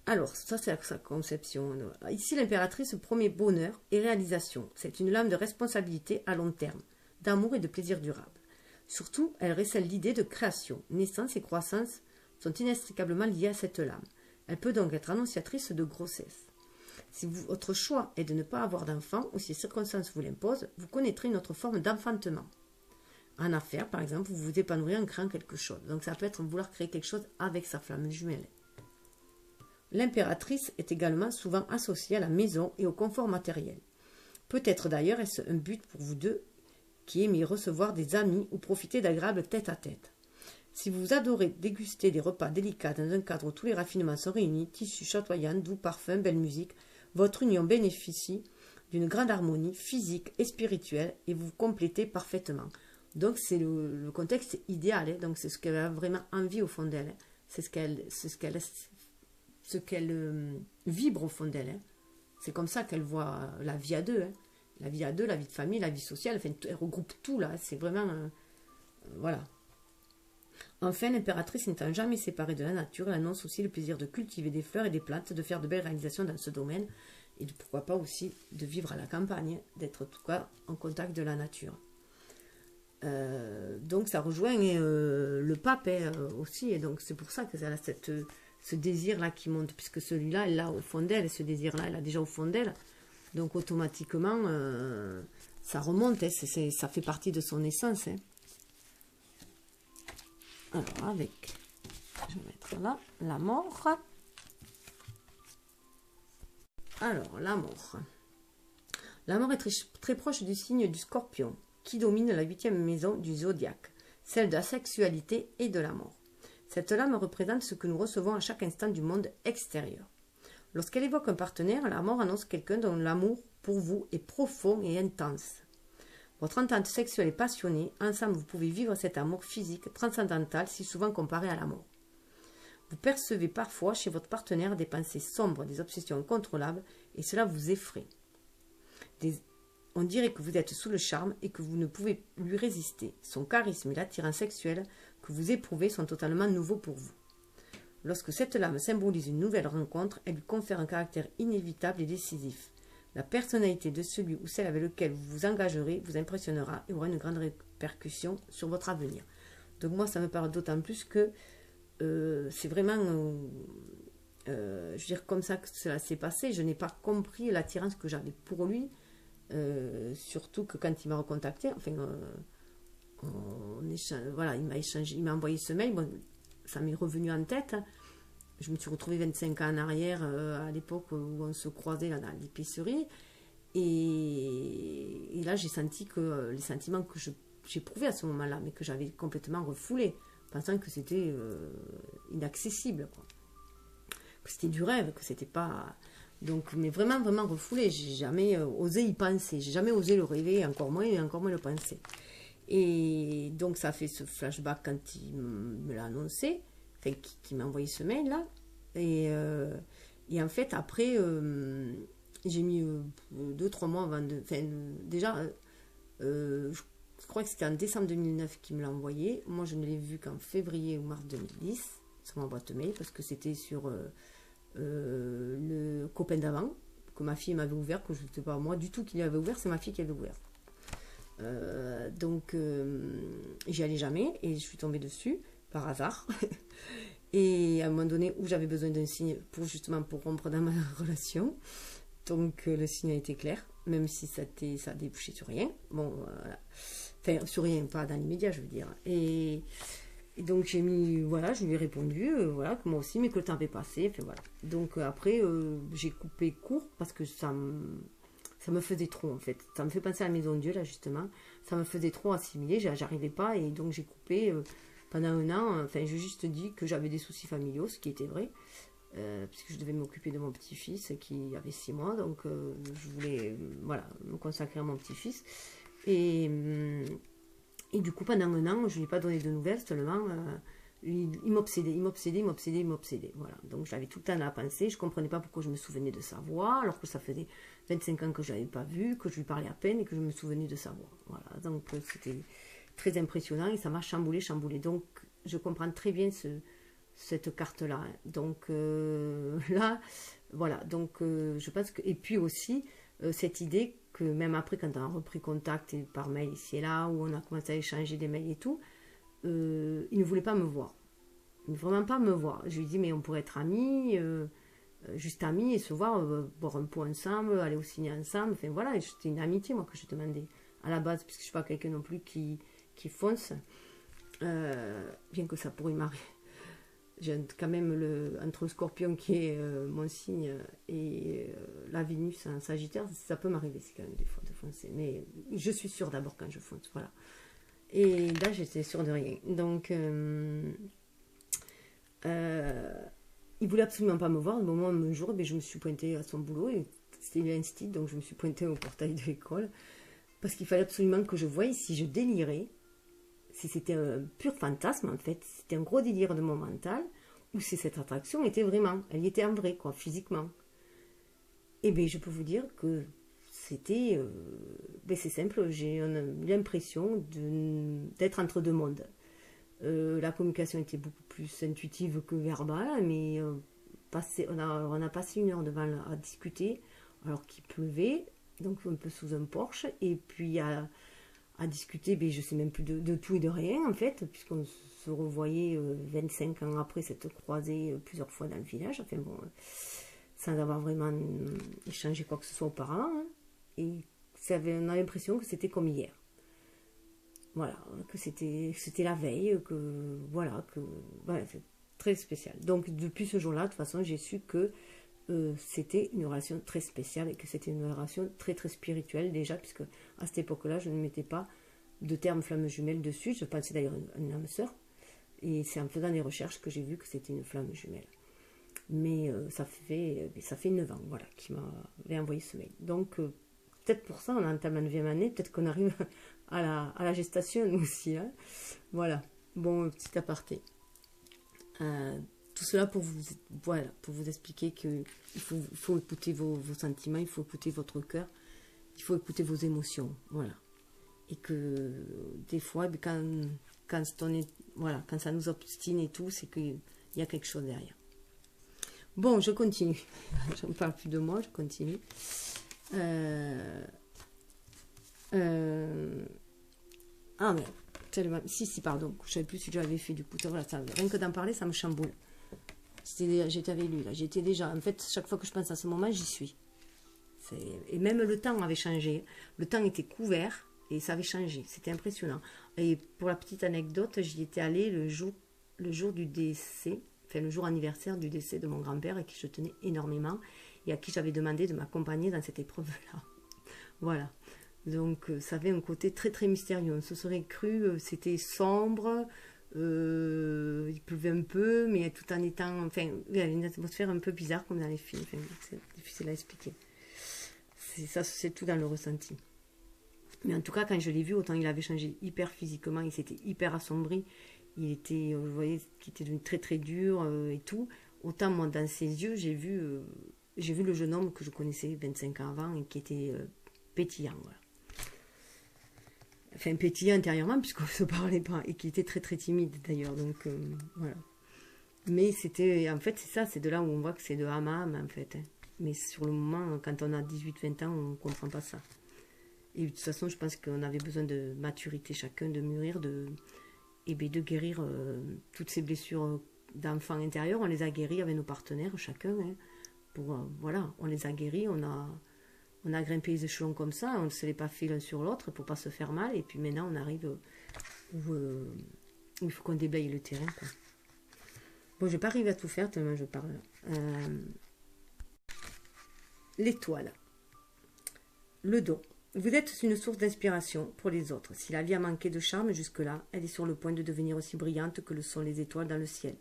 Alors, ça c'est sa conception. Ici, l'impératrice promet bonheur et réalisation. C'est une lame de responsabilité à long terme, d'amour et de plaisir durable. Surtout, elle recèle l'idée de création. Naissance et croissance sont inextricablement liées à cette lame. Elle peut donc être annonciatrice de grossesse. Si votre choix est de ne pas avoir d'enfant ou si les circonstances vous l'imposent, vous connaîtrez une autre forme d'enfantement. En affaires, par exemple, vous vous épanouirez en créant quelque chose. Donc ça peut être vouloir créer quelque chose avec sa flamme jumelle. L'impératrice est également souvent associée à la maison et au confort matériel. Peut-être d'ailleurs est-ce un but pour vous deux qui aimez recevoir des amis ou profiter d'agréables tête-à-tête. Si vous adorez déguster des repas délicats dans un cadre où tous les raffinements sont réunis, tissus chatoyants, doux parfums, belle musique, votre union bénéficie d'une grande harmonie physique et spirituelle et vous complétez parfaitement. Donc c'est le contexte idéal, hein. Donc c'est ce qu'elle a vraiment envie au fond d'elle, hein. C'est ce qu'elle vibre au fond d'elle, hein. C'est comme ça qu'elle voit la vie à deux, hein. La vie à deux, la vie de famille, la vie sociale, enfin, elle regroupe tout là, c'est vraiment voilà. Enfin, l'impératrice n'étant jamais séparée de la nature, elle annonce aussi le plaisir de cultiver des fleurs et des plantes, de faire de belles réalisations dans ce domaine, et pourquoi pas aussi de vivre à la campagne, d'être en tout cas en contact de la nature. Donc ça rejoint le pape aussi, et donc c'est pour ça que ça a ce désir-là qui monte, puisque celui-là, elle l'a au fond d'elle, et ce désir-là, elle l'a déjà au fond d'elle, donc automatiquement, ça remonte, hein, ça fait partie de son essence, hein. Alors, je vais mettre là, la mort. Alors, la mort. La mort est très, très proche du signe du Scorpion, qui domine la 8e maison du zodiaque, celle de la sexualité et de la mort. Cette lame représente ce que nous recevons à chaque instant du monde extérieur. Lorsqu'elle évoque un partenaire, la mort annonce quelqu'un dont l'amour pour vous est profond et intense. Votre entente sexuelle est passionnée, ensemble vous pouvez vivre cet amour physique transcendantal si souvent comparé à la mort. Vous percevez parfois chez votre partenaire des pensées sombres, des obsessions incontrôlables, et cela vous effraie. On dirait que vous êtes sous le charme et que vous ne pouvez lui résister. Son charisme et l'attirance sexuelle que vous éprouvez sont totalement nouveaux pour vous. Lorsque cette lame symbolise une nouvelle rencontre, elle lui confère un caractère inévitable et décisif. La personnalité de celui ou celle avec lequel vous vous engagerez vous impressionnera et aura une grande répercussion sur votre avenir. Donc moi, ça me parle d'autant plus que c'est vraiment, je veux dire, comme ça que cela s'est passé. Je n'ai pas compris l'attirance que j'avais pour lui, surtout que quand il m'a recontacté, enfin, voilà, il m'a envoyé ce mail, bon, ça m'est revenu en tête. Je me suis retrouvée 25 ans en arrière, à l'époque où on se croisait là, dans l'épicerie. Et là, j'ai senti que les sentiments que j'éprouvais à ce moment-là, mais que j'avais complètement refoulés, pensant que c'était inaccessible, quoi. Que c'était du rêve, que c'était pas... Donc, mais vraiment, vraiment refoulé. J'ai jamais osé y penser. J'ai jamais osé le rêver, encore moins le penser. Et donc, ça a fait ce flashback quand il me l'a annoncé, enfin, qui m'a envoyé ce mail-là. Et en fait, après, j'ai mis 2-3 mois avant de... Enfin, déjà, je crois que c'était en décembre 2009 qu'il me l'a envoyé. Moi, je ne l'ai vu qu'en février ou mars 2010, sur ma boîte mail, parce que c'était sur le copain d'avant, que ma fille m'avait ouvert, que je ne sais pas moi du tout qui l'avait ouvert, c'est ma fille qui l'avait ouvert. Donc j'y allais jamais et je suis tombée dessus par hasard. Et à un moment donné où j'avais besoin d'un signe pour rompre dans ma relation, donc le signe a été clair, même si ça a débouché sur rien. Bon, voilà. Enfin, sur rien, pas dans l'immédiat, je veux dire. Et Et donc j'ai mis, voilà, je lui ai répondu, voilà, que moi aussi, mais que le temps avait passé, enfin voilà. Donc après, j'ai coupé court parce que ça me faisait trop en fait. Ça me fait penser à la Maison de Dieu là justement. Ça me faisait trop assimiler, j'arrivais pas et donc j'ai coupé pendant un an. Enfin, j'ai juste dit que j'avais des soucis familiaux, ce qui était vrai. Puisque je devais m'occuper de mon petit-fils qui avait 6 mois, donc je voulais voilà, me consacrer à mon petit-fils. Et, et du coup, pendant un an, je ne lui ai pas donné de nouvelles, seulement il m'obsédait, il m'obsédait, il m'obsédait, il m'obsédait. Voilà. Donc j'avais tout le temps à la pensée, je ne comprenais pas pourquoi je me souvenais de sa voix, alors que ça faisait 25 ans que je ne l'avais pas vu, que je lui parlais à peine et que je me souvenais de sa voix. Voilà. Donc c'était très impressionnant et ça m'a chamboulé, chamboulé. Donc je comprends très bien cette carte-là. Donc là, voilà. Donc je pense que. Et puis aussi, cette idée que même après, quand on a repris contact et par mail ici et là, où on a commencé à échanger des mails et tout, il ne voulait pas me voir. Il ne voulait vraiment pas me voir. Je lui ai dit, mais on pourrait être amis, juste amis, et se voir, boire un pot ensemble, aller au ciné ensemble. Enfin voilà, c'était une amitié, moi, que je demandais à la base, puisque je ne suis pas quelqu'un non plus qui fonce. Bien que ça pourrait m'arriver. J'ai quand même entre le Scorpion qui est mon signe et la Vénus en Sagittaire, ça peut m'arriver quand même des fois de foncer. Mais je suis sûre d'abord quand je fonce, voilà. Et là, j'étais sûre de rien. Donc, il voulait absolument pas me voir. Au moment où un jour, je me suis pointée à son boulot et c'était l'instit, donc je me suis pointée au portail de l'école parce qu'il fallait absolument que je voie si je délirais, si c'était un pur fantasme en fait, si c'était un gros délire de mon mental, ou si cette attraction était vraiment, elle y était en vrai, quoi, physiquement. Et bien, je peux vous dire que c'était, c'est simple, j'ai l'impression d'être entre deux mondes. La communication était beaucoup plus intuitive que verbale, mais on a passé 1 heure devant à discuter, alors qu'il pleuvait, donc un peu sous un porche, et puis à discuter, je ne sais même plus de tout et de rien en fait, puisqu'on se revoyait 25 ans après cette croisée plusieurs fois dans le village, enfin bon, sans avoir vraiment échangé quoi que ce soit auparavant, hein. Et on a l'impression que c'était comme hier. Voilà, que c'était la veille, que voilà, c'est très spécial. Donc depuis ce jour-là, de toute façon, j'ai su que c'était une relation très spéciale et que c'était une relation très très spirituelle déjà, puisque à cette époque-là, je ne mettais pas de terme flamme jumelle dessus. Je pensais d'ailleurs une âme sœur. Et c'est en faisant des recherches que j'ai vu que c'était une flamme jumelle. Mais ça fait 9 ans, voilà, qu'il m'avait envoyé ce mail. Donc peut-être pour ça, on entame la 9e année, peut-être qu'on arrive à la gestation nous aussi. Hein. Voilà, bon, petit aparté. Tout cela pour vous expliquer qu'il faut écouter vos sentiments, il faut écouter votre cœur, il faut écouter vos émotions, voilà. Et que des fois, quand ça nous obstine et tout, c'est qu'il y a quelque chose derrière. Bon, je continue. Je ne parle plus de moi, je continue. Ah mais tellement. Si, pardon. Je ne savais plus si je l'avais fait du coup. Voilà, rien que d'en parler, ça me chamboule. J'étais avec lui là. J'étais déjà. En fait, chaque fois que je pense à ce moment, j'y suis. Et même le temps avait changé. Le temps était couvert et ça avait changé. C'était impressionnant. Et pour la petite anecdote, j'y étais allée le jour du décès, enfin le jour anniversaire du décès de mon grand-père, à qui je tenais énormément et à qui j'avais demandé de m'accompagner dans cette épreuve-là. Voilà. Donc ça avait un côté très très mystérieux. On se serait cru, c'était sombre, il pleuvait un peu, mais tout en étant... Enfin, il y avait une atmosphère un peu bizarre comme dans les films. Enfin, c'est difficile à expliquer. C'est tout dans le ressenti. Mais en tout cas, quand je l'ai vu, autant il avait changé hyper physiquement, il s'était hyper assombri, il était, vous voyez, qu'il était devenu très très dur et tout. Autant moi, dans ses yeux, j'ai vu le jeune homme que je connaissais 25 ans avant et qui était pétillant, voilà. Enfin, pétillant intérieurement, puisqu'on ne se parlait pas, et qui était très très timide d'ailleurs, donc voilà. Mais c'était, en fait, c'est ça, c'est de là où on voit que c'est de âme à âme, en fait. Hein. Mais sur le moment, quand on a 18-20 ans, on ne comprend pas ça. Et de toute façon, je pense qu'on avait besoin de maturité chacun, de mûrir, de guérir toutes ces blessures d'enfants intérieurs. On les a guéries avec nos partenaires, chacun. Hein, voilà, on les a guéris, on a grimpé les échelons comme ça, on ne se les pas fait l'un sur l'autre pour pas se faire mal. Et puis maintenant, on arrive où Il faut qu'on déblaye le terrain, quoi. Bon, je vais pas arriver à tout faire tellement je parle. L'étoile. Le don. Vous êtes une source d'inspiration pour les autres. Si la vie a manqué de charme jusque-là, elle est sur le point de devenir aussi brillante que le sont les étoiles dans le ciel.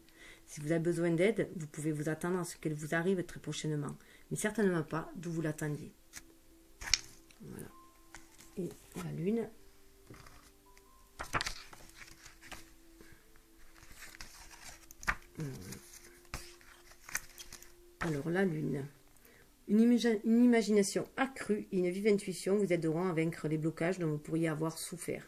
Si vous avez besoin d'aide, vous pouvez vous attendre à ce qu'elle vous arrive très prochainement, mais certainement pas d'où vous l'attendiez. Voilà. Et la lune. Alors la lune. Une imagination accrue et une vive intuition vous aideront à vaincre les blocages dont vous pourriez avoir souffert.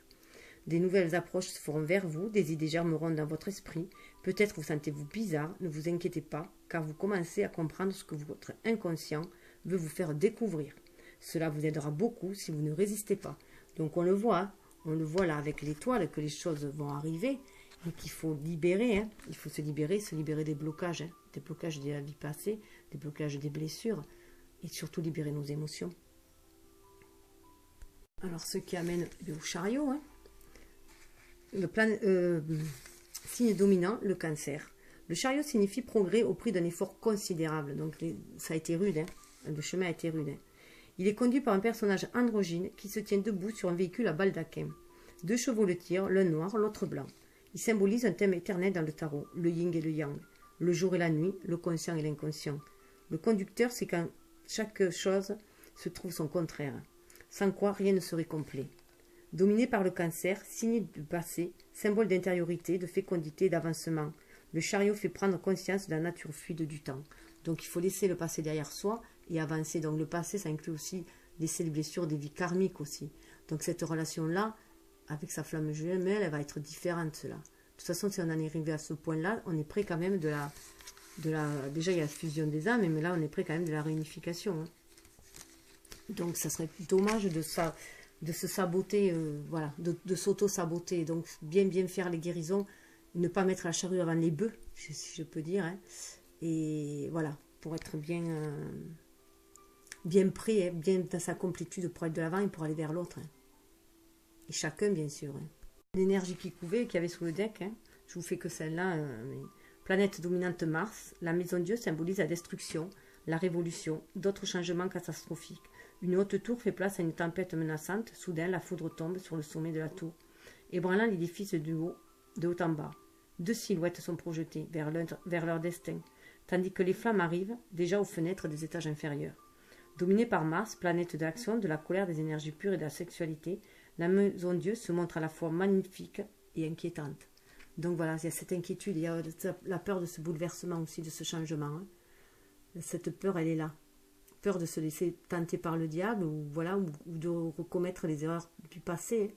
Des nouvelles approches se feront vers vous, des idées germeront dans votre esprit. Peut-être vous sentez-vous bizarre, ne vous inquiétez pas, car vous commencez à comprendre ce que votre inconscient veut vous faire découvrir. Cela vous aidera beaucoup si vous ne résistez pas. Donc on le voit là avec l'étoile que les choses vont arriver et qu'il faut libérer. Il faut se libérer des blocages de la vie passée, des blocages des blessures et surtout libérer nos émotions. Alors ce qui amène au chariot, le signe dominant, le cancer. Le chariot signifie progrès au prix d'un effort considérable. Donc ça a été rude, le chemin a été rude. Il est conduit par un personnage androgyne qui se tient debout sur un véhicule à baldaquin. 2 chevaux le tirent, l'un noir, l'autre blanc. Il symbolise un thème éternel dans le tarot, le yin et le yang, le jour et la nuit, le conscient et l'inconscient. Le conducteur, c'est quand chaque chose se trouve son contraire, sans quoi rien ne serait complet. Dominé par le cancer, signe du passé, symbole d'intériorité, de fécondité et d'avancement. Le chariot fait prendre conscience de la nature fluide du temps. Donc il faut laisser le passé derrière soi et avancer. Donc le passé, ça inclut aussi laisser les blessures des vies karmiques aussi. Donc cette relation-là, avec sa flamme jumelle, elle va être différente là. De toute façon, si on en est arrivé à ce point-là, on est près quand même déjà il y a la fusion des âmes, mais là on est près quand même de la réunification. Donc ça serait dommage de se saboter, voilà, de s'auto-saboter. Donc bien faire les guérisons, ne pas mettre la charrue avant les bœufs, si je peux dire. Et voilà, pour être bien prêt, bien dans sa complétude pour être de l'avant et pour aller vers l'autre. Et chacun, bien sûr. L'énergie qui couvait, qu'il y avait sous le deck, je vous fais que celle-là. Planète dominante Mars, la maison Dieu symbolise la destruction, la révolution, d'autres changements catastrophiques. Une haute tour fait place à une tempête menaçante. Soudain, la foudre tombe sur le sommet de la tour, ébranlant l'édifice de haut en bas. 2 silhouettes sont projetées vers leur destin, tandis que les flammes arrivent déjà aux fenêtres des étages inférieurs. Dominée par Mars, planète de l'action, de la colère, des énergies pures et de la sexualité, la maison Dieu se montre à la fois magnifique et inquiétante. Donc voilà, il y a cette inquiétude, il y a la peur de ce bouleversement aussi, de ce changement. Cette peur, elle est là. Peur de se laisser tenter par le diable ou de recommettre les erreurs du passé.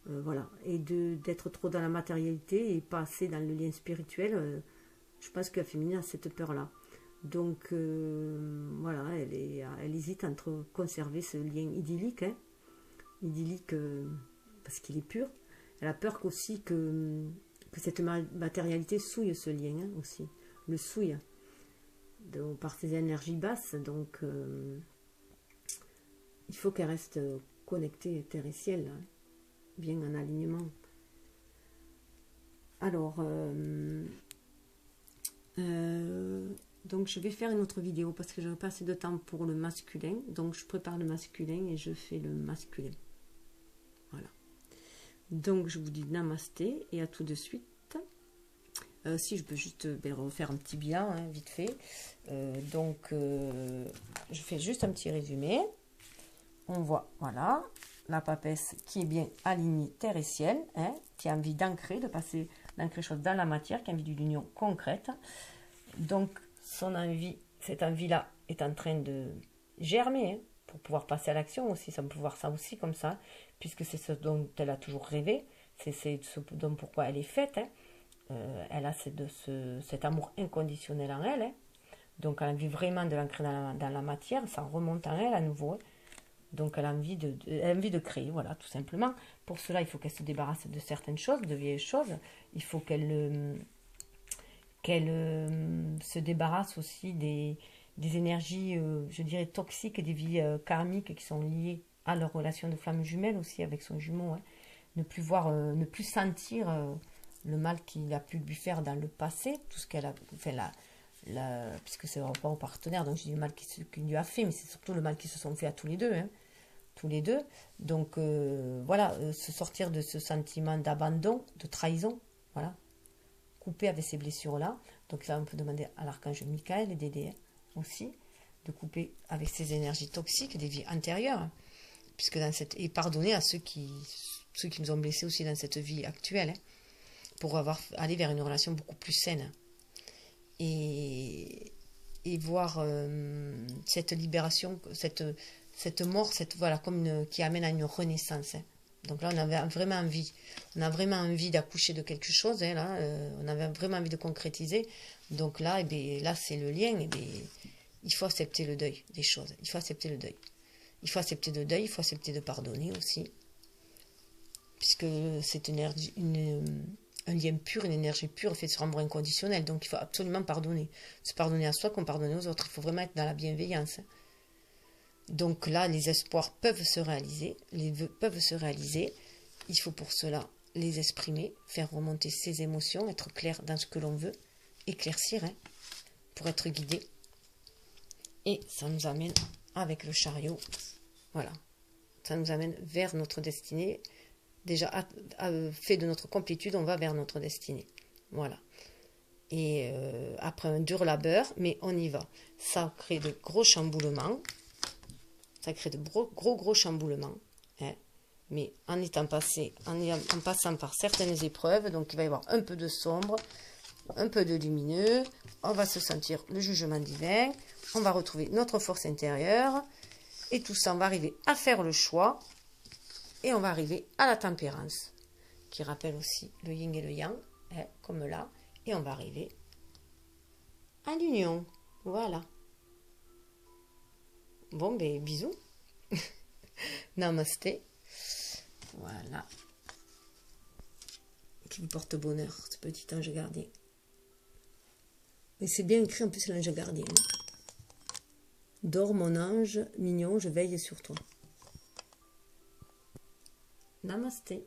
Voilà. Et d'être trop dans la matérialité et pas assez dans le lien spirituel. Je pense que la féminine a cette peur-là. Donc voilà, elle hésite entre conserver ce lien idyllique. Idyllique parce qu'il est pur. Elle a peur aussi que cette matérialité souille ce lien aussi, le souille par ses énergies basses. Donc il faut qu'elle reste connectée terre et ciel, bien en alignement. Alors donc je vais faire une autre vidéo parce que je n'ai pas assez de temps pour le masculin, donc je prépare le masculin et je fais le masculin. Voilà. Donc je vous dis namasté et à tout de suite. Si je peux juste refaire un petit bilan, vite fait. Je fais juste un petit résumé. On voit, voilà, la papesse qui est bien alignée terre et ciel, qui a envie d'ancrer, d'ancrer les choses dans la matière, qui a envie d'une union concrète. Donc cette envie-là est en train de germer, pour pouvoir passer à l'action aussi, ça peut voir ça aussi comme ça, puisque c'est ce dont elle a toujours rêvé, c'est ce dont pourquoi elle est faite. Elle a cet amour inconditionnel en elle, donc elle a envie vraiment de l'ancrer dans la matière, ça remonte en elle à nouveau. Donc elle a envie de créer, voilà, tout simplement. Pour cela, il faut qu'elle se débarrasse de certaines choses, de vieilles choses. Il faut qu'elle se débarrasse aussi des énergies, je dirais, toxiques, des vies karmiques qui sont liées à leur relation de flamme jumelle aussi avec son jumeau. Ne plus sentir le mal qu'il a pu lui faire dans le passé, tout ce qu'elle a fait, puisque c'est pas au partenaire, donc je dis le mal qu'il lui a fait, mais c'est surtout le mal qu'ils se sont fait à tous les deux, hein, tous les deux. Donc voilà, se sortir de ce sentiment d'abandon, de trahison, voilà, couper avec ces blessures-là. Donc là, on peut demander à l'archange Michael et d'aider aussi, de couper avec ces énergies toxiques des vies antérieures, hein, puisque et pardonner à ceux qui nous ont blessés aussi dans cette vie actuelle, hein, pour aller vers une relation beaucoup plus saine. Et voir cette libération, cette mort, voilà, qui amène à une renaissance. Hein. Donc là, on avait vraiment envie. On a vraiment envie d'accoucher de quelque chose. Hein, là, on avait vraiment envie de concrétiser. Donc là, là c'est le lien. Il faut accepter le deuil des choses. Il faut accepter le deuil. Il faut accepter le deuil. Il faut accepter de pardonner aussi. Puisque c'est un lien pur, une énergie pure, fait de se rendre inconditionnel. Donc il faut absolument pardonner. Se pardonner à soi comme pardonner aux autres. Il faut vraiment être dans la bienveillance. Donc là, les espoirs peuvent se réaliser, les vœux peuvent se réaliser. Il faut pour cela les exprimer, faire remonter ses émotions, être clair dans ce que l'on veut, éclaircir, hein, pour être guidé. Et ça nous amène avec le chariot, voilà, ça nous amène vers notre destinée. Déjà, fait de notre complétude, on va vers notre destinée. Voilà. Et après un dur labeur, mais on y va. Ça crée de gros chamboulements. Ça crée de gros chamboulements. Hein. Mais en passant par certaines épreuves, donc il va y avoir un peu de sombre, un peu de lumineux. On va se sentir le jugement divin. On va retrouver notre force intérieure. Et tout ça, on va arriver à faire le choix. Et on va arriver à la tempérance, qui rappelle aussi le yin et le yang, hein, comme là. Et on va arriver à l'union. Voilà. Bon, ben, bisous. Namasté. Voilà. Qui vous porte bonheur, ce petit ange gardien. Et c'est bien écrit en plus, l'ange gardien. Dors, mon ange mignon, je veille sur toi. Namasté.